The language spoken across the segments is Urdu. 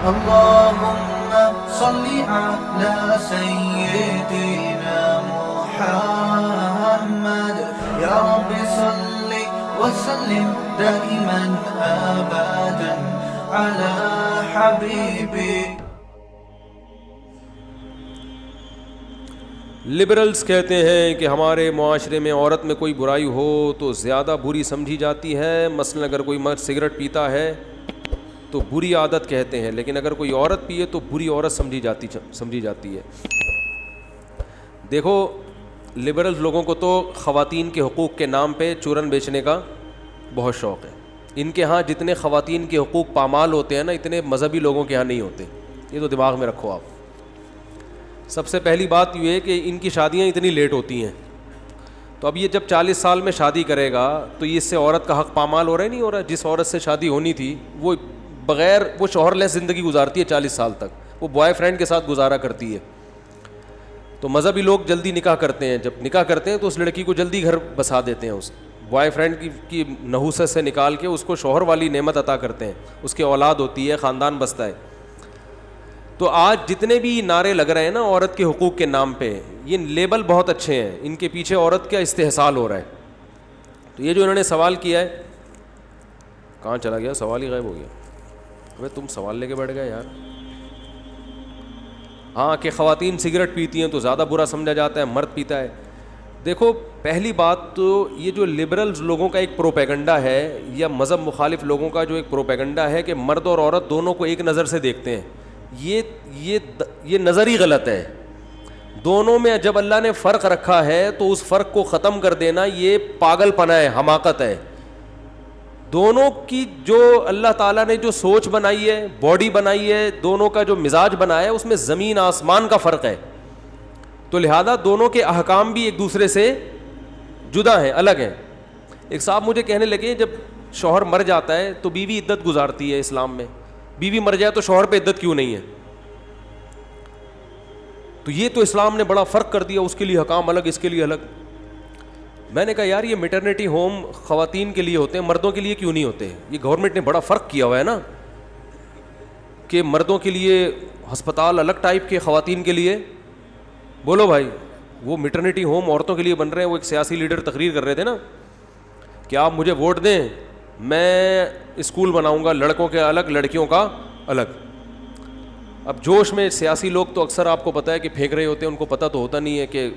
اللهم صل على سيدنا محمد يا رب صل وسلم دائما ابدا على حبيبك. لبرلز کہتے ہیں کہ ہمارے معاشرے میں عورت میں کوئی برائی ہو تو زیادہ بری سمجھی جاتی ہے. مثلا اگر کوئی مرد سگریٹ پیتا ہے تو بری عادت کہتے ہیں, لیکن اگر کوئی عورت پیے تو بری عورت سمجھی جاتی ہے. دیکھو لبرلز لوگوں کو تو خواتین کے حقوق کے نام پہ چورن بیچنے کا بہت شوق ہے. ان کے ہاں جتنے خواتین کے حقوق پامال ہوتے ہیں نا, اتنے مذہبی لوگوں کے ہاں نہیں ہوتے. یہ تو دماغ میں رکھو آپ. سب سے پہلی بات یہ ہے کہ ان کی شادیاں اتنی لیٹ ہوتی ہیں, تو اب یہ جب 40 سال میں شادی کرے گا تو یہ اس سے عورت کا حق پامال ہو رہا ہے نہیں ہو رہا. جس عورت سے شادی ہونی تھی وہ بغیر وہ شوہر لیس زندگی گزارتی ہے 40 سال تک, وہ بوائے فرینڈ کے ساتھ گزارا کرتی ہے. تو مذہبی لوگ جلدی نکاح کرتے ہیں, جب نکاح کرتے ہیں تو اس لڑکی کو جلدی گھر بسا دیتے ہیں, اس بوائے فرینڈ کی نحوست سے نکال کے اس کو شوہر والی نعمت عطا کرتے ہیں, اس کی اولاد ہوتی ہے, خاندان بستا ہے. تو آج جتنے بھی نعرے لگ رہے ہیں نا عورت کے حقوق کے نام پہ, یہ لیبل بہت اچھے ہیں, ان کے پیچھے عورت کا استحصال ہو رہا ہے. تو یہ جو انہوں نے سوال کیا ہے, کہاں چلا گیا سوال ہی غائب ہو گیا. ابے تم سوال لے کے بیٹھ گئے یار. ہاں کہ خواتین سگریٹ پیتی ہیں تو زیادہ برا سمجھا جاتا ہے, مرد پیتا ہے. دیکھو پہلی بات تو یہ جو لبرلز لوگوں کا ایک پروپیگنڈا ہے, یا مذہب مخالف لوگوں کا جو ایک پروپیگنڈا ہے کہ مرد اور عورت دونوں کو ایک نظر سے دیکھتے ہیں, یہ نظر ہی غلط ہے. دونوں میں جب اللہ نے فرق رکھا ہے تو اس فرق کو ختم کر دینا یہ پاگل پنا ہے, حماقت ہے. دونوں کی جو اللہ تعالیٰ نے جو سوچ بنائی ہے, باڈی بنائی ہے, دونوں کا جو مزاج بنایا ہے, اس میں زمین آسمان کا فرق ہے. تو لہذا دونوں کے احکام بھی ایک دوسرے سے جدا ہیں, الگ ہیں. ایک صاحب مجھے کہنے لگے جب شوہر مر جاتا ہے تو بیوی عدت گزارتی ہے اسلام میں, بیوی مر جائے تو شوہر پہ عدت کیوں نہیں ہے؟ تو یہ تو اسلام نے بڑا فرق کر دیا, اس کے لیے حکام الگ, اس کے لیے الگ. میں نے کہا یار یہ میٹرنیٹی ہوم خواتین کے لیے ہوتے ہیں, مردوں کے لیے کیوں نہیں ہوتے؟ یہ گورنمنٹ نے بڑا فرق کیا ہوا ہے نا, کہ مردوں کے لیے ہسپتال الگ ٹائپ کے, خواتین کے لیے. بولو بھائی, وہ میٹرنیٹی ہوم عورتوں کے لیے بن رہے ہیں. وہ ایک سیاسی لیڈر تقریر کر رہے تھے نا کہ آپ مجھے ووٹ دیں, میں اسکول بناؤں گا لڑکوں کے الگ, لڑکیوں کا الگ. اب جوش میں سیاسی لوگ تو اکثر آپ کو پتہ ہے کہ پھینک رہے ہوتے ہیں, ان کو پتہ تو ہوتا نہیں ہے کہ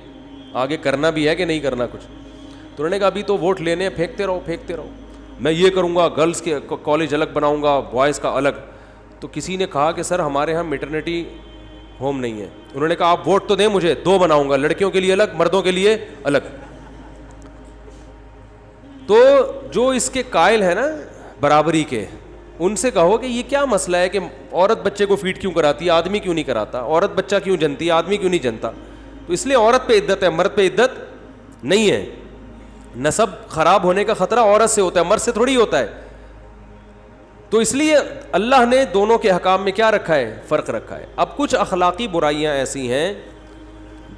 آگے کرنا بھی ہے کہ نہیں کرنا کچھ. تو انہوں نے کہا ابھی تو ووٹ لینے ہیں, پھینکتے رہو, میں یہ کروں گا, گرلس کے کالج الگ بناؤں گا, بوائز کا الگ. تو کسی نے کہا کہ سر ہمارے ہاں میٹرنیٹی ہوم نہیں ہے. انہوں نے کہا آپ ووٹ تو دیں مجھے, 2 بناؤں گا, لڑکیوں کے لیے الگ, مردوں کے لیے الگ. تو جو اس کے قائل ہیں نا برابری کے, ان سے کہو کہ یہ کیا مسئلہ ہے کہ عورت بچے کو فیڈ کیوں کراتی ہے, آدمی کیوں نہیں کراتا؟ عورت بچہ کیوں جنتی ہے, آدمی کیوں نہیں جنتا؟ تو اس لیے عورت پہ عدت ہے, مرد پہ عدت نہیں ہے. نسب خراب ہونے کا خطرہ عورت سے ہوتا ہے, مرد سے تھوڑی ہوتا ہے. تو اس لیے اللہ نے دونوں کے حکام میں کیا رکھا ہے, فرق رکھا ہے. اب کچھ اخلاقی برائیاں ایسی ہیں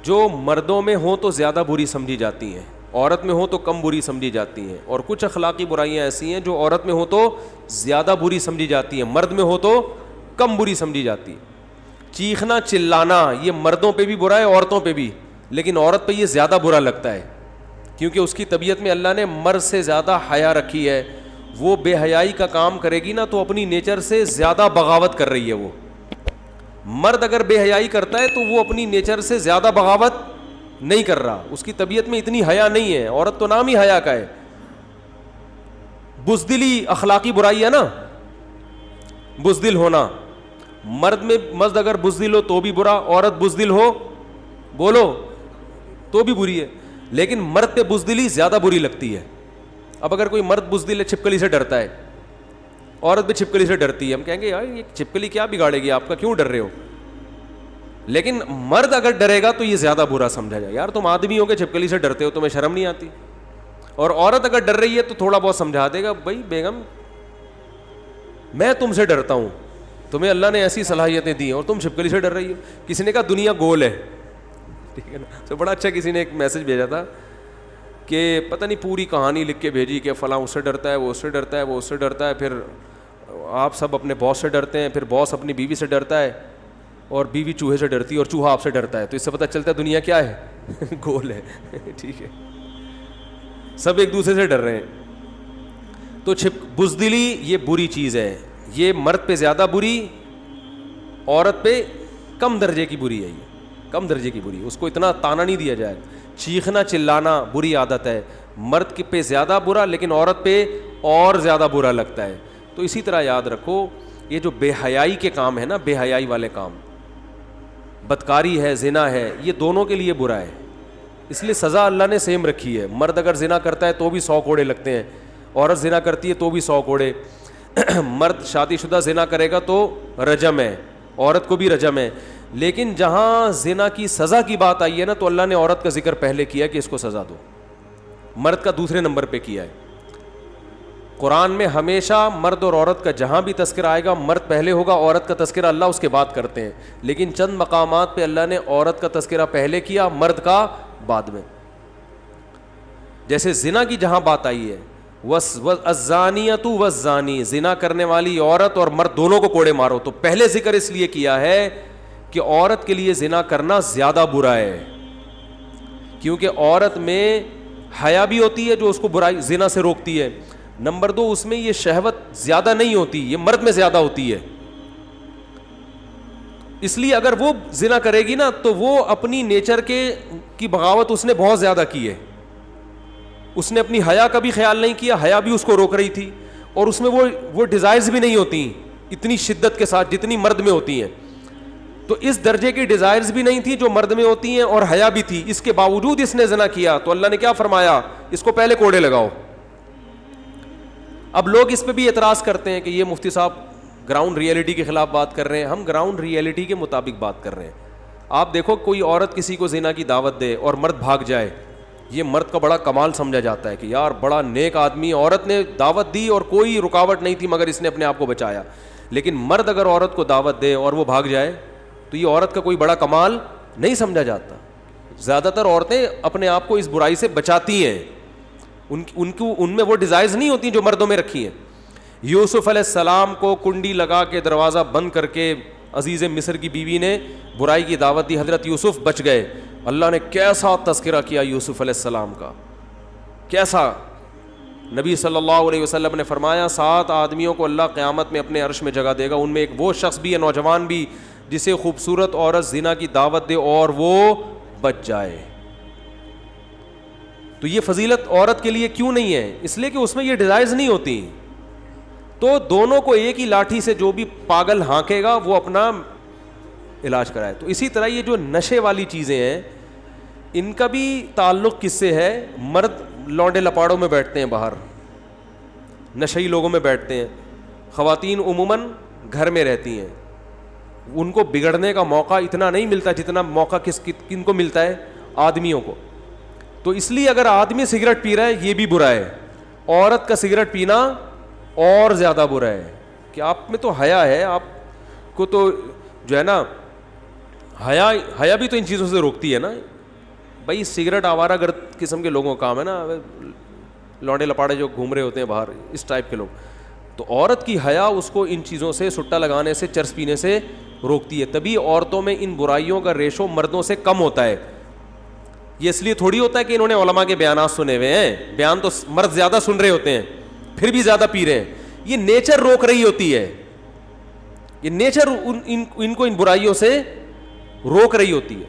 جو مردوں میں ہوں تو زیادہ بری سمجھی جاتی ہیں, عورت میں ہو تو کم بری سمجھی جاتی ہیں. اور کچھ اخلاقی برائیاں ایسی ہیں جو عورت میں ہو تو زیادہ بری سمجھی جاتی ہیں, مرد میں ہو تو کم بری سمجھی جاتی ہے. چیخنا چلانا یہ مردوں پہ بھی برا ہے, عورتوں پہ بھی, لیکن عورت پہ یہ زیادہ برا لگتا ہے کیونکہ اس کی طبیعت میں اللہ نے مرد سے زیادہ حیا رکھی ہے. وہ بے حیائی کا کام کرے گی نا تو اپنی نیچر سے زیادہ بغاوت کر رہی ہے. وہ مرد اگر بے حیائی کرتا ہے تو وہ اپنی نیچر سے زیادہ بغاوت نہیں کر رہا, اس کی طبیعت میں اتنی حیا نہیں ہے. عورت تو نام ہی حیا کا ہے. بزدلی اخلاقی برائی ہے نا, بزدل ہونا. مرد اگر بزدل ہو تو بھی برا, عورت بزدل ہو بولو تو بھی بری ہے. لیکن مرد پہ بزدلی زیادہ بری لگتی ہے. اب اگر کوئی مرد بزدل ہے, چھپکلی سے ڈرتا ہے, عورت بھی چھپکلی سے ڈرتی ہے, ہم کہیں گے یار یہ چھپکلی کیا بگاڑے گی آپ کا, کیوں ڈر رہے ہو؟ لیکن مرد اگر ڈرے گا تو یہ زیادہ برا سمجھا جائے, یار تم آدمی ہو کے چھپکلی سے ڈرتے ہو, تمہیں شرم نہیں آتی. اور عورت اگر ڈر رہی ہے تو تھوڑا بہت سمجھا دے گا, بھائی بیگم میں تم سے ڈرتا ہوں, تمہیں اللہ نے ایسی صلاحیتیں دی ہیں اور تم چھپکلی سے ڈر رہی ہو. کسی نے کہا دنیا گول ہے, ٹھیک ہے نا. تو بڑا اچھا کسی نے ایک میسج بھیجا تھا کہ پتہ نہیں پوری کہانی لکھ کے بھیجی کہ فلاں اس سے ڈرتا ہے, وہ اس سے ڈرتا ہے, وہ اس سے ڈرتا ہے, پھر آپ سب اپنے باس سے ڈرتے ہیں, پھر باس اپنی بیوی سے ڈرتا ہے, اور بیوی چوہے سے ڈرتی ہے, اور چوہا آپ سے ڈرتا ہے. تو اس سے پتہ چلتا ہے دنیا کیا ہے, گول ہے. ٹھیک ہے, سب ایک دوسرے سے ڈر رہے ہیں. تو بزدلی یہ بری چیز ہے, یہ مرد پہ زیادہ بری, عورت پہ کم درجے کی بری ہے. یہ کم درجے کی بری, اس کو اتنا تانا نہیں دیا جائے. چیخنا چلانا بری عادت ہے, مرد پہ زیادہ برا, لیکن عورت پہ اور زیادہ برا لگتا ہے. تو اسی طرح یاد رکھو, یہ جو بے حیائی کے کام ہے نا, بے حیائی والے کام, بدکاری ہے, زنا ہے, یہ دونوں کے لیے برا ہے. اس لیے سزا اللہ نے سیم رکھی ہے. مرد اگر زنا کرتا ہے تو بھی 100 کوڑے لگتے ہیں, عورت زنا کرتی ہے تو بھی 100 کوڑے. مرد شادی شدہ زنا کرے گا تو رجم ہے, عورت کو بھی رجم ہے. لیکن جہاں زنا کی سزا کی بات آئی ہے نا, تو اللہ نے عورت کا ذکر پہلے کیا کہ اس کو سزا دو, مرد کا دوسرے نمبر پہ کیا ہے. قرآن میں ہمیشہ مرد اور عورت کا جہاں بھی تذکرہ آئے گا, مرد پہلے ہوگا, عورت کا تذکرہ اللہ اس کے بعد کرتے ہیں. لیکن چند مقامات پہ اللہ نے عورت کا تذکرہ پہلے کیا, مرد کا بعد میں. جیسے زنا کی جہاں بات آئی ہے, الزانیۃ والزانی, زنا کرنے والی عورت اور مرد دونوں کو کوڑے مارو, تو پہلے ذکر اس لیے کیا ہے کہ عورت کے لیے زنا کرنا زیادہ برا ہے, کیونکہ عورت میں حیا بھی ہوتی ہے جو اس کو برائی زنا سے روکتی ہے. نمبر 2, اس میں یہ شہوت زیادہ نہیں ہوتی, یہ مرد میں زیادہ ہوتی ہے. اس لیے اگر وہ زنا کرے گی نا, تو وہ اپنی نیچر کی بغاوت اس نے بہت زیادہ کی ہے. اس نے اپنی حیا کا بھی خیال نہیں کیا, حیا بھی اس کو روک رہی تھی, اور اس میں وہ ڈیزائرز بھی نہیں ہوتی اتنی شدت کے ساتھ جتنی مرد میں ہوتی ہیں. تو اس درجے کی ڈیزائرز بھی نہیں تھی جو مرد میں ہوتی ہیں, اور حیا بھی تھی. اس کے باوجود اس نے زنا کیا, تو اللہ نے کیا فرمایا, اس کو پہلے کوڑے لگاؤ. اب لوگ اس پہ بھی اعتراض کرتے ہیں کہ یہ مفتی صاحب گراؤنڈ ریئلٹی کے خلاف بات کر رہے ہیں. ہم گراؤنڈ ریئلٹی کے مطابق بات کر رہے ہیں. آپ دیکھو, کوئی عورت کسی کو زنا کی دعوت دے اور مرد بھاگ جائے, یہ مرد کا بڑا کمال سمجھا جاتا ہے کہ یار بڑا نیک آدمی, عورت نے دعوت دی اور کوئی رکاوٹ نہیں تھی مگر اس نے اپنے آپ کو بچایا. لیکن مرد اگر عورت کو دعوت دے اور وہ بھاگ جائے, تو یہ عورت کا کوئی بڑا کمال نہیں سمجھا جاتا. زیادہ تر عورتیں اپنے آپ کو اس برائی سے بچاتی ہیں, ان میں وہ ڈیزائرز نہیں ہوتی جو مردوں میں رکھی ہیں. یوسف علیہ السلام کو کنڈی لگا کے دروازہ بند کر کے عزیز مصر کی بیوی نے برائی کی دعوت دی, حضرت یوسف بچ گئے. اللہ نے کیسا تذکرہ کیا یوسف علیہ السلام کا, کیسا. نبی صلی اللہ علیہ وسلم نے فرمایا 7 آدمیوں کو اللہ قیامت میں اپنے عرش میں جگہ دے گا, ان میں ایک وہ شخص بھی ہے, نوجوان بھی, جسے خوبصورت عورت زنا کی دعوت دے اور وہ بچ جائے. تو یہ فضیلت عورت کے لیے کیوں نہیں ہے؟ اس لیے کہ اس میں یہ ڈیزائرز نہیں ہوتی. تو دونوں کو ایک ہی لاٹھی سے جو بھی پاگل ہانکے گا وہ اپنا علاج کرائے. تو اسی طرح یہ جو نشے والی چیزیں ہیں, ان کا بھی تعلق کس سے ہے؟ مرد لونڈے لپاڑوں میں بیٹھتے ہیں, باہر نشئی لوگوں میں بیٹھتے ہیں, خواتین عموماً گھر میں رہتی ہیں. ان کو بگڑنے کا موقع اتنا نہیں ملتا جتنا موقع کن کو ملتا ہے؟ آدمیوں کو. تو اس لیے اگر آدمی سگریٹ پی رہا ہے یہ بھی برا ہے, عورت کا سگریٹ پینا اور زیادہ برا ہے. کہ آپ میں تو حیا ہے, آپ کو تو جو ہے نا حیا بھی تو ان چیزوں سے روکتی ہے نا. بھائی سگریٹ آوارہ گرد قسم کے لوگوں کا کام ہے نا, لونڈے لپاڑے جو گھوم رہے ہوتے ہیں باہر, اس ٹائپ کے لوگ. تو عورت کی حیا اس کو ان چیزوں سے, سٹا لگانے سے, چرس پینے سے روکتی ہے. تبھی عورتوں میں ان برائیوں کا ریشو مردوں سے کم ہوتا ہے. یہ اس لیے تھوڑی ہوتا ہے کہ انہوں نے علماء کے بیانات سنے ہوئے ہیں, بیان تو مرد زیادہ سن رہے ہوتے ہیں پھر بھی زیادہ پی رہے ہیں. یہ نیچر روک رہی ہوتی ہے, یہ نیچر ان کو ان برائیوں سے روک رہی ہوتی ہے.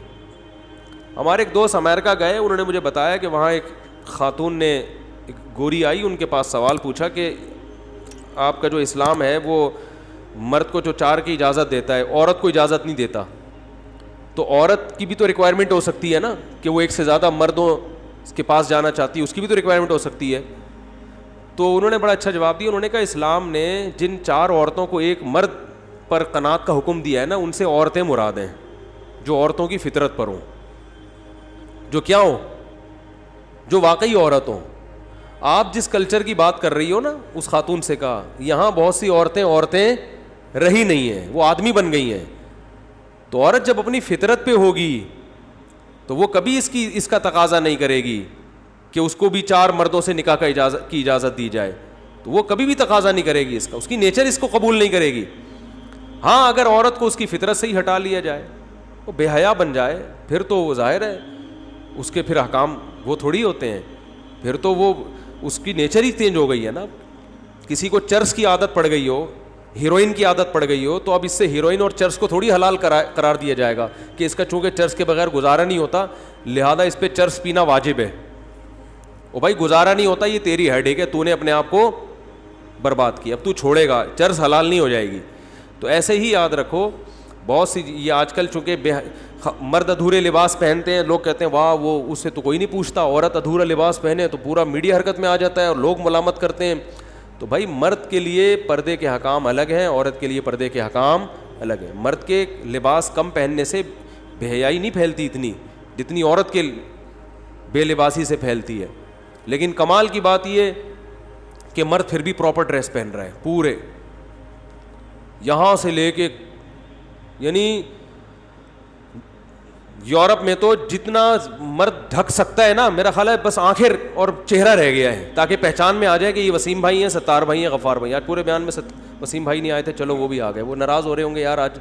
ہمارے ایک دوست امریکہ گئے, انہوں نے مجھے بتایا کہ وہاں ایک خاتون نے, ایک گوری آئی, ان کے پاس سوال پوچھا کہ آپ کا جو اسلام ہے وہ مرد کو جو 4 کی اجازت دیتا ہے, عورت کو اجازت نہیں دیتا. تو عورت کی بھی تو ریکوائرمنٹ ہو سکتی ہے نا کہ وہ ایک سے زیادہ مردوں کے پاس جانا چاہتی ہے, اس کی بھی تو ریکوائرمنٹ ہو سکتی ہے. تو انہوں نے بڑا اچھا جواب دیا. انہوں نے کہا اسلام نے جن 4 عورتوں کو ایک مرد پر قناعت کا حکم دیا ہے نا, ان سے عورتیں مراد ہیں جو عورتوں کی فطرت پر ہوں, جو کیا ہوں, جو واقعی عورت ہوں. آپ جس کلچر کی بات کر رہی ہو نا, اس خاتون سے کہا یہاں بہت سی عورتیں رہی نہیں ہیں, وہ آدمی بن گئی ہیں. تو عورت جب اپنی فطرت پہ ہوگی تو وہ کبھی اس کا تقاضا نہیں کرے گی کہ اس کو بھی 4 مردوں سے نکاح کی اجازت دی جائے. تو وہ کبھی بھی تقاضا نہیں کرے گی اس کا, اس کی نیچر اس کو قبول نہیں کرے گی. ہاں اگر عورت کو اس کی فطرت سے ہی ہٹا لیا جائے, وہ بے حیا بن جائے, پھر تو وہ ظاہر ہے اس کے پھر احکام وہ تھوڑی ہوتے ہیں, پھر تو وہ اس کی نیچر ہی چینج ہو گئی ہے نا. کسی کو چرس کی عادت پڑ گئی ہو, ہیروئن کی عادت پڑ گئی ہو, تو اب اس سے ہیروئن اور چرس کو تھوڑی حلال قرار دیا جائے گا کہ اس کا چونکہ چرس کے بغیر گزارا نہیں ہوتا لہذا اس پہ چرس پینا واجب ہے. او بھائی گزارا نہیں ہوتا, یہ تیری ہیڈیک ہے, تو نے اپنے آپ کو برباد کیا, اب تو چھوڑے گا, چرس حلال نہیں ہو جائے گی. تو ایسے ہی یاد رکھو بہت سی یہ آج کل چونکہ مرد ادھورے لباس پہنتے ہیں, لوگ کہتے ہیں واہ وہ اس سے تو کوئی نہیں پوچھتا, عورت ادھورا لباس پہنے تو پورا میڈیا حرکت میں آ جاتا ہے اور لوگ ملامت کرتے ہیں. تو بھائی مرد کے لیے پردے کے حکام الگ ہیں, عورت کے لیے پردے کے حکام الگ ہیں. مرد کے لباس کم پہننے سے بے حیائی نہیں پھیلتی اتنی جتنی عورت کے بے لباسی سے پھیلتی ہے. لیکن کمال کی بات یہ کہ مرد پھر بھی پراپر ڈریس پہن رہا ہے پورے یہاں سے لے کے, یعنی یورپ میں تو جتنا مرد ڈھک سکتا ہے نا, میرا خیال ہے بس آنکھیں اور چہرہ رہ گیا ہے تاکہ پہچان میں آ جائے کہ یہ وسیم بھائی ہیں, ستار بھائی ہیں, غفار بھائی. آج پورے بیان میں وسیم بھائی نہیں آئے تھے, چلو وہ بھی آ گئے. وہ ناراض ہو رہے ہوں گے یار آج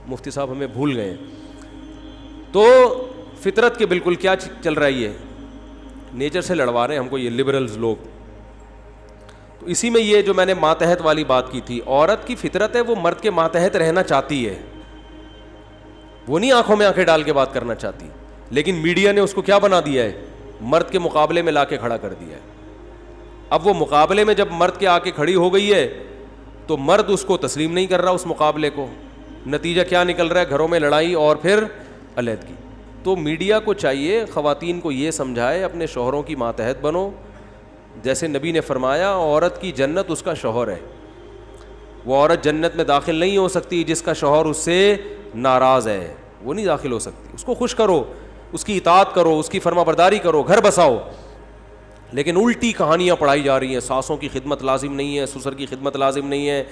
مفتی صاحب ہمیں بھول گئے. تو فطرت کے بالکل کیا چل رہا ہے, یہ نیچر سے لڑوا رہے ہیں ہم کو یہ لبرلز لوگ. تو اسی میں یہ جو میں نے ماتحت والی بات کی تھی, عورت کی فطرت ہے وہ مرد کے ماتحت رہنا چاہتی ہے, وہ نہیں آنکھوں میں آنکھیں ڈال کے بات کرنا چاہتی. لیکن میڈیا نے اس کو کیا بنا دیا ہے, مرد کے مقابلے میں لا کے کھڑا کر دیا ہے. اب وہ مقابلے میں جب مرد کے آ کے کھڑی ہو گئی ہے تو مرد اس کو تسلیم نہیں کر رہا اس مقابلے کو. نتیجہ کیا نکل رہا ہے, گھروں میں لڑائی اور پھر علیحدگی. تو میڈیا کو چاہیے خواتین کو یہ سمجھائے اپنے شوہروں کی ماتحت بنو. جیسے نبی نے فرمایا عورت کی جنت اس کا شوہر ہے, وہ عورت جنت میں داخل نہیں ہو سکتی جس کا شوہر اس سے ناراض ہے, وہ نہیں داخل ہو سکتی. اس کو خوش کرو, اس کی اطاعت کرو, اس کی فرما برداری کرو, گھر بساؤ. لیکن الٹی کہانیاں پڑھائی جا رہی ہیں, ساسوں کی خدمت لازم نہیں ہے, سسر کی خدمت لازم نہیں ہے.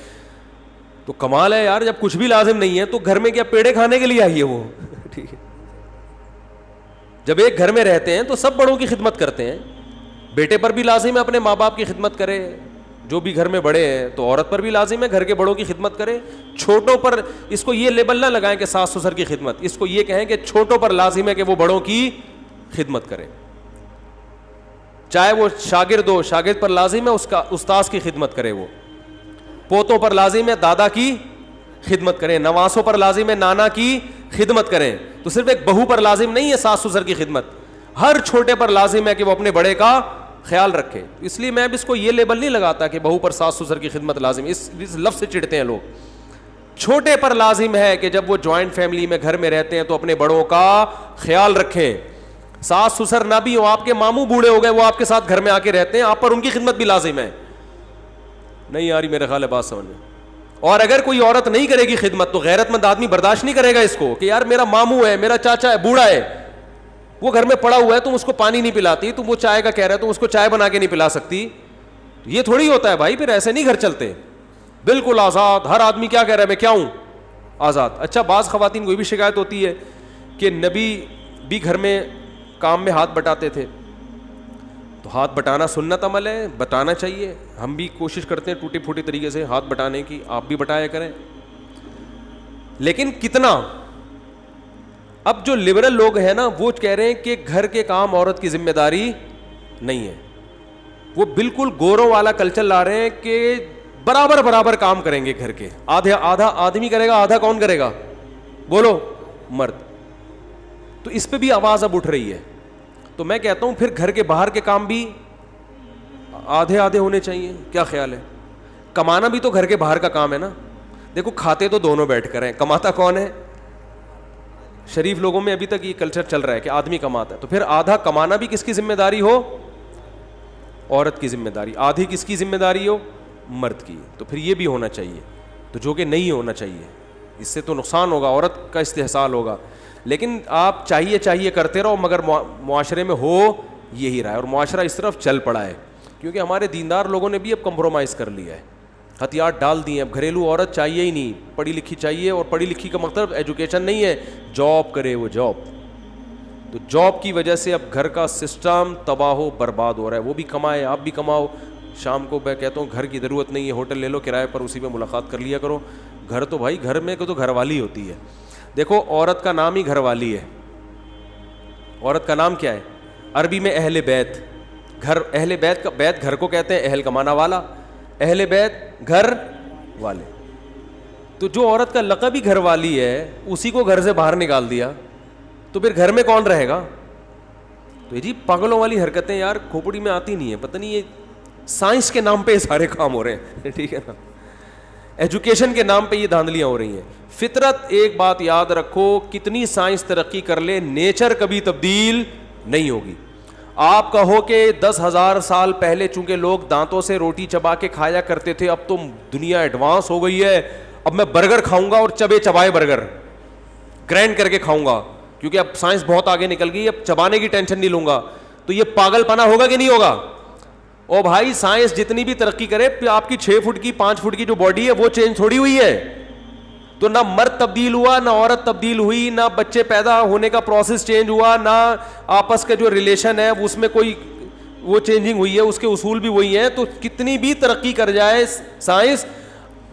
تو کمال ہے یار, جب کچھ بھی لازم نہیں ہے تو گھر میں کیا پیڑے کھانے کے لیے آئی ہے وہ, ٹھیک ہے. جب ایک گھر میں رہتے ہیں تو سب بڑوں کی خدمت کرتے ہیں. بیٹے پر بھی لازم ہے اپنے ماں باپ کی خدمت کرے, جو بھی گھر میں بڑے ہیں, تو عورت پر بھی لازم ہے گھر کے بڑوں کی خدمت کرے. چھوٹوں پر اس کو یہ لیبل نہ لگائیں کہ ساس سسر کی خدمت, اس کو یہ کہیں کہ چھوٹوں پر لازم ہے کہ وہ بڑوں کی خدمت کرے. چاہے وہ شاگرد ہو, شاگرد پر لازم ہے اس کا استاذ کی خدمت کرے, وہ پوتوں پر لازم ہے دادا کی خدمت کریں, نواسوں پر لازم ہے نانا کی خدمت کریں. تو صرف ایک بہو پر لازم نہیں ہے ساس سسر کی خدمت, ہر چھوٹے پر لازم ہے کہ وہ اپنے بڑے کا خیال رکھے. اس لیے میں اب اس کو یہ لیبل نہیں لگاتا کہ بہو پر ساس سسر کی خدمت لازم, اس لفظ سے چڑھتے ہیں لوگ. چھوٹے پر لازم ہے کہ جب وہ جوائنٹ فیملی میں گھر میں رہتے ہیں تو اپنے بڑوں کا خیال رکھیں. ساس سسر نہ بھی ہو, آپ کے ماموں بوڑھے ہو گئے, وہ آپ کے ساتھ گھر میں آ کے رہتے ہیں, آپ پر ان کی خدمت بھی لازم ہے. نہیں آ رہی میرے خیال ہے بات سمجھ میں. اور اگر کوئی عورت نہیں کرے گی خدمت تو غیرت مند آدمی برداشت نہیں کرے گا اس کو کہ یار میرا ماموں ہے, میرا چاچا ہے, بوڑھا ہے, وہ گھر میں پڑا ہوا ہے, تم اس کو پانی نہیں پلاتی, تم وہ چائے کا کہہ رہے, تم اس کو چائے بنا کے نہیں پلا سکتی. یہ تھوڑی ہوتا ہے بھائی, پھر ایسے نہیں گھر چلتے. بالکل آزاد, ہر آدمی کیا کہہ رہا ہے, میں کیا ہوں, آزاد. اچھا بعض خواتین کو یہ بھی شکایت ہوتی ہے کہ نبی بھی گھر میں کام میں ہاتھ بٹاتے تھے. تو ہاتھ بٹانا سنت عمل ہے, بٹانا چاہیے. ہم بھی کوشش کرتے ہیں ٹوٹی پھوٹی طریقے سے ہاتھ بٹانے کی, آپ بھی بٹایا کریں, لیکن کتنا. اب جو لبرل لوگ ہیں نا وہ کہہ رہے ہیں کہ گھر کے کام عورت کی ذمہ داری نہیں ہے. وہ بالکل گوروں والا کلچر لا رہے ہیں کہ برابر برابر کام کریں گے گھر کے, آدھا آدمی کرے گا, آدھا کون کرے گا, بولو, مرد. تو اس پہ بھی آواز اب اٹھ رہی ہے. تو میں کہتا ہوں پھر گھر کے باہر کے کام بھی آدھے آدھے ہونے چاہیے. کیا خیال ہے؟ کمانا بھی تو گھر کے باہر کا کام ہے نا. دیکھو کھاتے تو دونوں بیٹھ کر ہیں, کماتا کون ہے؟ شریف لوگوں میں ابھی تک یہ کلچر چل رہا ہے کہ آدمی کماتا ہے. تو پھر آدھا کمانا بھی کس کی ذمہ داری ہو؟ عورت کی ذمہ داری. آدھی کس کی ذمہ داری ہو؟ مرد کی. تو پھر یہ بھی ہونا چاہیے, تو جو کہ نہیں ہونا چاہیے. اس سے تو نقصان ہوگا, عورت کا استحصال ہوگا. لیکن آپ چاہیے کرتے رہو, مگر معاشرے میں ہو یہی رہا ہے, اور معاشرہ اس طرف چل پڑا ہے کیونکہ ہمارے دیندار لوگوں نے بھی اب کمپرومائز کر لیا ہے, ہتھیار ڈال دیے. اب گھریلو عورت چاہیے ہی نہیں, پڑھی لکھی چاہیے. اور پڑھی لکھی کا مطلب ایجوکیشن نہیں ہے, جاب کرے وہ جاب. تو جاب کی وجہ سے اب گھر کا سسٹم تباہ و برباد ہو رہا ہے. وہ بھی کمائے, آپ بھی کماؤ, شام کو میں کہتا ہوں گھر کی ضرورت نہیں ہے, ہوٹل لے لو کرائے پر, اسی پہ ملاقات کر لیا کرو. گھر تو بھائی گھر میں تو گھر والی ہوتی ہے. دیکھو عورت کا نام ہی گھر والی ہے. عورت کا نام کیا ہے عربی میں؟ اہل بیت. گھر, اہل بیت کا, بیت گھر کو کہتے ہیں, اہل کا معنی والا, اہل بیت گھر والے. تو جو عورت کا لقب ہی گھر والی ہے اسی کو گھر سے باہر نکال دیا تو پھر گھر میں کون رہے گا؟ تو جی پاگلوں والی حرکتیں یار کھوپڑی میں آتی نہیں ہے. پتہ نہیں یہ سائنس کے نام پہ یہ سارے کام ہو رہے ہیں, ٹھیک ہے نا, ایجوکیشن کے نام پہ یہ دھاندلیاں ہو رہی ہیں. فطرت, ایک بات یاد رکھو, کتنی سائنس ترقی کر لے نیچر کبھی تبدیل نہیں ہوگی. آپ کہو کہ 10,000 سال پہلے چونکہ لوگ دانتوں سے روٹی چبا کے کھایا کرتے تھے, اب تو دنیا ایڈوانس ہو گئی ہے, اب میں برگر کھاؤں گا اور چبے چبائے برگر گرینڈ کر کے کھاؤں گا کیونکہ اب سائنس بہت آگے نکل گئی, اب چبانے کی ٹینشن نہیں لوں گا. تو یہ پاگل پنا ہوگا کہ نہیں ہوگا؟ او بھائی سائنس جتنی بھی ترقی کرے, آپ کی 6 فٹ کی 5 فٹ کی جو باڈی ہے وہ چینج تھوڑی ہوئی ہے. تو نہ مرد تبدیل ہوا, نہ عورت تبدیل ہوئی, نہ بچے پیدا ہونے کا پروسیس چینج ہوا, نہ آپس کا جو ریلیشن ہے اس میں کوئی وہ چینجنگ ہوئی ہے, اس کے اصول بھی وہی ہیں. تو کتنی بھی ترقی کر جائے سائنس,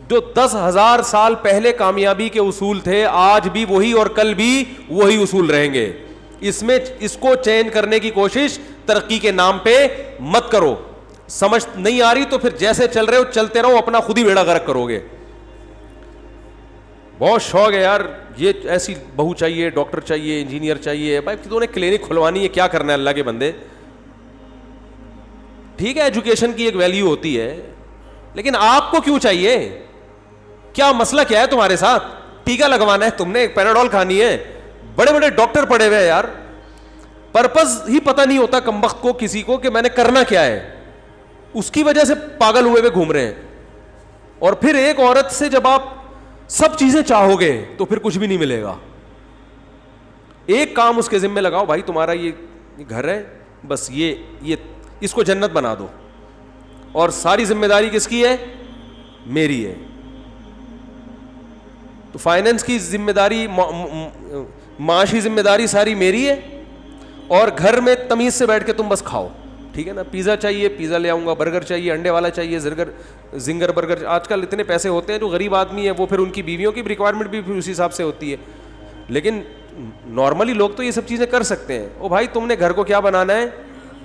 جو 10,000 سال پہلے کامیابی کے اصول تھے آج بھی وہی اور کل بھی وہی اصول رہیں گے. اس کو چینج کرنے کی کوشش ترقی کے نام پہ مت کرو. سمجھ نہیں آ رہی تو پھر جیسے چل رہے ہو چلتے رہو, اپنا خود ہی بیڑا غرق کرو گے. بہت شوق ہے یار, یہ ایسی بہو چاہیے, ڈاکٹر چاہیے, انجینئر چاہیے. بھائی تو نے کلینک کھلوانی ہے, کیا کرنا ہے اللہ کے بندے. ٹھیک ہے ایجوکیشن کی ایک ویلیو ہوتی ہے, لیکن آپ کو کیوں چاہیے؟ کیا مسئلہ کیا ہے تمہارے ساتھ؟ ٹیکا لگوانا ہے تم نے, ایک پیناڈول کھانی ہے. بڑے بڑے ڈاکٹر پڑے ہوئے ہیں یار, پرپز ہی پتہ نہیں ہوتا کمبخت کو کسی کو کہ میں نے کرنا کیا ہے, اس کی وجہ سے پاگل ہوئے گھوم رہے ہیں. اور پھر ایک عورت سے جب آپ سب چیزیں چاہو گے تو پھر کچھ بھی نہیں ملے گا. ایک کام اس کے ذمہ لگاؤ, بھائی تمہارا یہ گھر ہے, بس یہ اس کو جنت بنا دو, اور ساری ذمہ داری کس کی ہے؟ میری ہے. تو فائنینس کی ذمہ داری, معاشی ذمہ داری ساری میری ہے, اور گھر میں تمیز سے بیٹھ کے تم بس کھاؤ. ٹھیک ہے نا, پیزا چاہیے پیزا لے آؤں گا, برگر چاہیے انڈے والا چاہیے, زنگر برگر. آج کل اتنے پیسے ہوتے ہیں, جو غریب آدمی ہے وہ پھر ان کی بیویوں کی ریکوائرمنٹ بھی پھر اسی حساب سے ہوتی ہے. لیکن نارملی لوگ تو یہ سب چیزیں کر سکتے ہیں. او بھائی تم نے گھر کو کیا بنانا ہے؟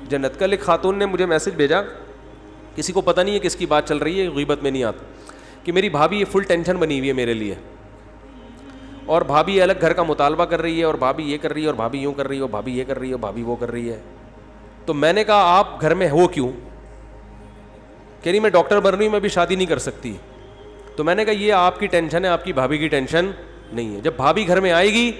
جنت. کل ایک خاتون نے مجھے میسج بھیجا, کسی کو پتہ نہیں ہے کس کی بات چل رہی ہے, غیبت میں نہیں آتا, کہ میری بھابھی یہ فل ٹینشن بنی ہوئی ہے میرے لیے, اور بھابھی الگ گھر کا مطالبہ کر رہی ہے, اور بھابھی یہ کر رہی ہے, اور بھابھی یوں کر رہی ہے, اور بھابھی یہ کر رہی ہے, اور بھابھی وہ کر رہی ہے. تو میں نے کہا آپ گھر میں ہو کیوں؟ کہہ رہی میں ڈاکٹر بن رہی ہوں, میں بھی شادی نہیں کر سکتی. تو میں نے کہا یہ آپ کی ٹینشن ہے, آپ کی بھابھی کی ٹینشن نہیں ہے. جب بھابھی گھر میں آئے گی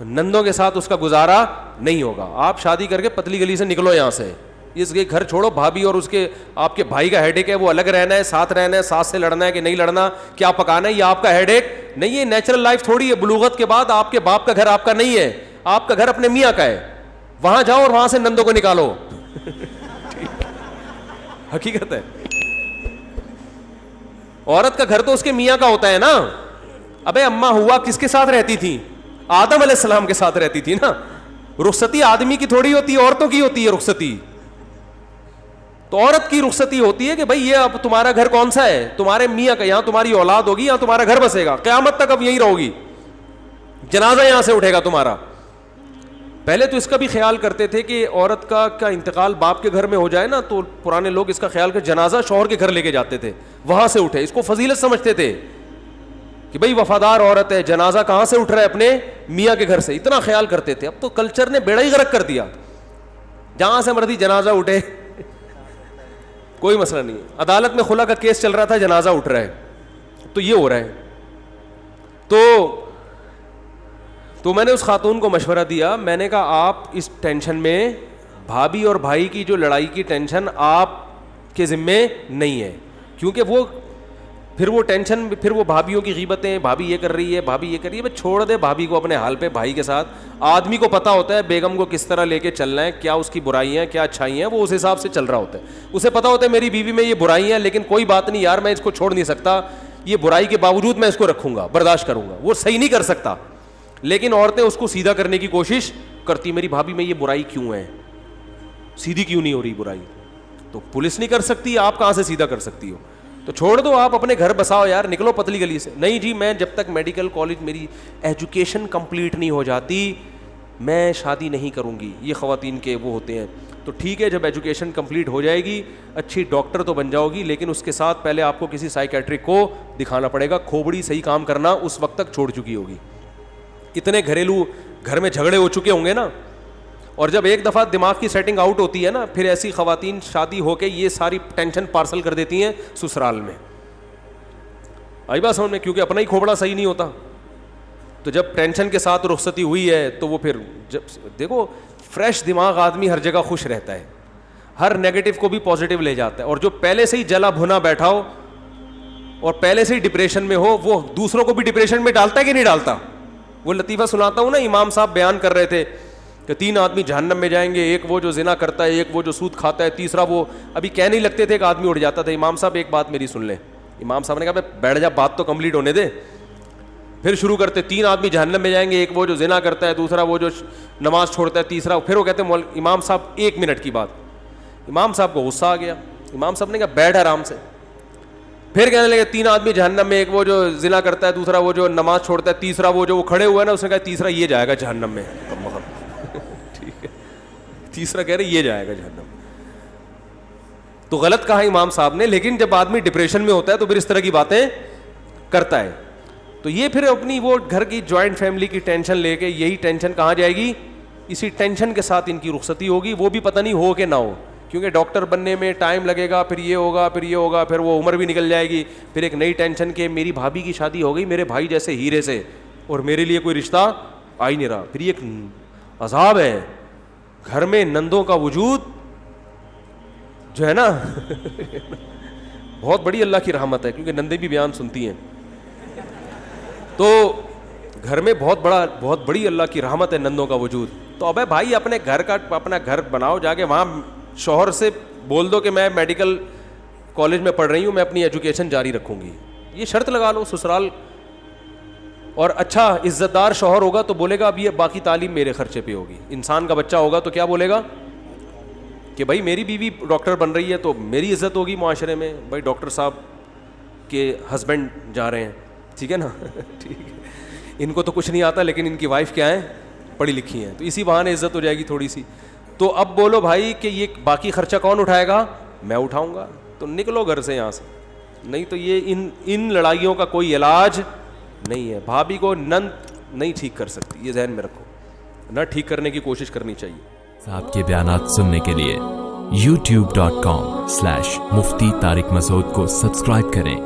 نندوں کے ساتھ اس کا گزارا نہیں ہوگا. آپ شادی کر کے پتلی گلی سے نکلو یہاں سے, اس کے گھر چھوڑو. بھابھی اور اس کے آپ کے بھائی کا ہیڈ ایک ہے, وہ الگ رہنا ہے, ساتھ رہنا ہے, ساتھ سے لڑنا ہے کہ نہیں لڑنا, کیا پکانا ہے, یہ آپ کا ہیڈ ایک نہیں ہے. نیچرل لائف تھوڑی ہے. بلوغت کے بعد آپ کے باپ کا گھر آپ کا نہیں ہے, آپ کا گھر اپنے میاں کا ہے. وہاں جاؤ اور وہاں سے نندوں کو نکالو. حقیقت ہے, عورت کا گھر تو اس کے میاں کا ہوتا ہے نا. ابے اماں ہوا کس کے ساتھ رہتی تھی؟ آدم علیہ السلام کے ساتھ رہتی تھی نا. رخصتی آدمی کی تھوڑی ہوتی ہے, عورتوں کی ہوتی ہے رخصتی. تو عورت کی رخصتی ہوتی ہے کہ بھائی یہ اب تمہارا گھر کون سا ہے؟ تمہارے میاں کا. یہاں تمہاری اولاد ہوگی, یہاں تمہارا گھر بسے گا, قیامت تک اب یہیں رہو گی. جنازہ یہاں سے اٹھے گا تمہارا. پہلے تو اس کا بھی خیال کرتے تھے کہ عورت کا انتقال باپ کے گھر میں ہو جائے نا, تو پرانے لوگ اس کا خیال کر جنازہ شوہر کے گھر لے کے جاتے تھے, وہاں سے اٹھے. اس کو فضیلت سمجھتے تھے کہ بھئی وفادار عورت ہے, جنازہ کہاں سے اٹھ رہا ہے؟ اپنے میاں کے گھر سے. اتنا خیال کرتے تھے. اب تو کلچر نے بیڑا ہی غرق کر دیا, جہاں سے مرضی جنازہ اٹھے, کوئی مسئلہ نہیں. عدالت میں خلا کا کیس چل رہا تھا, جنازہ اٹھ رہا ہے, تو یہ ہو رہا ہے. تو میں نے اس خاتون کو مشورہ دیا, میں نے کہا آپ اس ٹینشن میں, بھابھی اور بھائی کی جو لڑائی کی ٹینشن آپ کے ذمے نہیں ہے, کیونکہ وہ ٹینشن, پھر وہ بھابھیوں کی غیبتیں, بھابھی یہ کر رہی ہے, بھابھی یہ کر رہی ہے. بس چھوڑ دے بھابھی کو اپنے حال پہ, بھائی کے ساتھ. آدمی کو پتہ ہوتا ہے بیگم کو کس طرح لے کے چلنا ہے, کیا اس کی برائیاں ہیں, کیا اچھائیاں ہیں, وہ اس حساب سے چل رہا ہوتا ہے. اسے پتہ ہوتا ہے میری بیوی میں یہ برائیاں ہیں, لیکن کوئی بات نہیں یار, میں اس کو چھوڑ نہیں سکتا, یہ برائی کے باوجود میں اس کو رکھوں گا, برداشت کروں گا. وہ صحیح نہیں کر سکتا, لیکن عورتیں اس کو سیدھا کرنے کی کوشش کرتی, میری بھابھی میں یہ برائی کیوں ہے, سیدھی کیوں نہیں ہو رہی برائی. تو پولیس نہیں کر سکتی, آپ کہاں سے سیدھا کر سکتی ہو؟ تو چھوڑ دو, آپ اپنے گھر بساؤ یار, نکلو پتلی گلی سے. نہیں جی میں جب تک میڈیکل کالج میری ایجوکیشن کمپلیٹ نہیں ہو جاتی میں شادی نہیں کروں گی. یہ خواتین کے وہ ہوتے ہیں. تو ٹھیک ہے, جب ایجوکیشن کمپلیٹ ہو جائے گی اچھی ڈاکٹر تو بن جاؤ گی, لیکن اس کے ساتھ پہلے آپ کو کسی سائیکیٹرک کو دکھانا پڑے گا. کھوپڑی صحیح کام کرنا اس وقت تک چھوڑ چکی ہوگی. اتنے گھریلو گھر میں جھگڑے ہو چکے ہوں گے نا, اور جب ایک دفعہ دماغ کی سیٹنگ آؤٹ ہوتی ہے نا, پھر ایسی خواتین شادی ہو کے یہ ساری ٹینشن پارسل کر دیتی ہیں سسرال میں. آئی بات سمجھ میں, کیونکہ اپنا ہی کھوپڑا صحیح نہیں ہوتا. تو جب ٹینشن کے ساتھ رخصتی ہوئی ہے تو وہ پھر جب دیکھو فریش دماغ آدمی ہر جگہ خوش رہتا ہے, ہر نیگیٹو کو بھی پازیٹیو لے جاتا ہے. اور جو پہلے سے ہی جلا بھنا بیٹھا ہو اور پہلے سے ہی ڈپریشن میں ہو, وہ دوسروں کو بھی ڈپریشن میں ڈالتا ہے کہ نہیں ڈالتا؟ وہ لطیفہ سناتا ہوں نا, امام صاحب بیان کر رہے تھے کہ 3 آدمی جہنم میں جائیں گے, ایک وہ جو زنا کرتا ہے, ایک وہ جو سود کھاتا ہے, تیسرا وہ, ابھی کہہ نہیں لگتے تھے کہ آدمی اٹھ جاتا تھا. امام صاحب ایک بات میری سن لیں. امام صاحب نے کہا بیٹھ جا, بات تو کمپلیٹ ہونے دے. پھر شروع کرتے 3 آدمی جہنم میں جائیں گے, ایک وہ جو زنا کرتا ہے, دوسرا وہ جو نماز چھوڑتا ہے, تیسرا. پھر وہ کہتے ہیں امام صاحب 1 منٹ کی بات. امام صاحب کو غصہ آ گیا. امام صاحب نے کہا بیٹھ آرام سے. پھر کہنے لگے 3 آدمی جہنم میں, ایک وہ جو زنا کرتا ہے, دوسرا وہ جو نماز چھوڑتا ہے, تیسرا وہ جو وہ کھڑے ہوئے نا, اس نے کہا تیسرا یہ جائے گا جہنم میں. ٹھیک ہے, تیسرا کہہ رہے یہ جائے گا جہنم. تو غلط کہا امام صاحب نے, لیکن جب آدمی ڈپریشن میں ہوتا ہے تو پھر اس طرح کی باتیں کرتا ہے. تو یہ پھر اپنی وہ گھر کی جوائنٹ فیملی کی ٹینشن لے کے, یہی ٹینشن کہاں جائے گی؟ اسی ٹینشن کے ساتھ ان کی رخصتی ہوگی, وہ بھی پتہ نہیں ہو کہ نہ ہو, کیونکہ ڈاکٹر بننے میں ٹائم لگے گا, پھر یہ ہوگا, پھر یہ ہوگا, پھر وہ عمر بھی نکل جائے گی. پھر ایک نئی ٹینشن کہ میری بھابھی کی شادی ہو گئی میرے بھائی جیسے ہیرے سے, اور میرے لیے کوئی رشتہ آ ہی نہیں رہا. پھر یہ ایک عذاب ہے. گھر میں نندوں کا وجود جو ہے نا بہت بڑی اللہ کی رحمت ہے, کیونکہ نندیں بھی بیان سنتی ہیں. تو گھر میں بہت بڑی اللہ کی رحمت ہے نندوں کا وجود. تو ابے بھائی اپنے گھر کا اپنا گھر بناؤ, جا کے وہاں شوہر سے بول دو کہ میں میڈیکل کالج میں پڑھ رہی ہوں, میں اپنی ایجوکیشن جاری رکھوں گی. یہ شرط لگا لو سسرال. اور اچھا عزت دار شوہر ہوگا تو بولے گا اب یہ باقی تعلیم میرے خرچے پہ ہوگی. انسان کا بچہ ہوگا تو کیا بولے گا کہ بھائی میری بیوی ڈاکٹر بن رہی ہے تو میری عزت ہوگی معاشرے میں, بھائی ڈاکٹر صاحب کے ہسبینڈ جا رہے ہیں, ٹھیک ہے نا. ٹھیک ہے, ان کو تو کچھ نہیں آتا لیکن ان کی وائف کیا ہے, پڑھی لکھی ہیں, تو اسی بہانے عزت ہو جائے گی تھوڑی سی. تو اب بولو بھائی کہ یہ باقی خرچہ کون اٹھائے گا؟ میں اٹھاؤں گا. تو نکلو گھر سے یہاں سے, نہیں تو یہ ان لڑائیوں کا کوئی علاج نہیں ہے. بھابھی کو نند نہیں ٹھیک کر سکتی, یہ ذہن میں رکھو, نہ ٹھیک کرنے کی کوشش کرنی چاہیے. آپ کے بیانات سننے کے لیے youtube.com/مفتی طارق مسعود کو سبسکرائب کریں,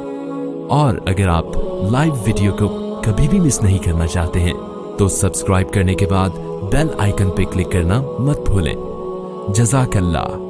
اور اگر آپ لائیو ویڈیو کو کبھی بھی مس نہیں کرنا چاہتے ہیں تو سبسکرائب کرنے کے بعد بیل آئیکن پہ کلک کرنا مت بھولیں. جزاک اللہ.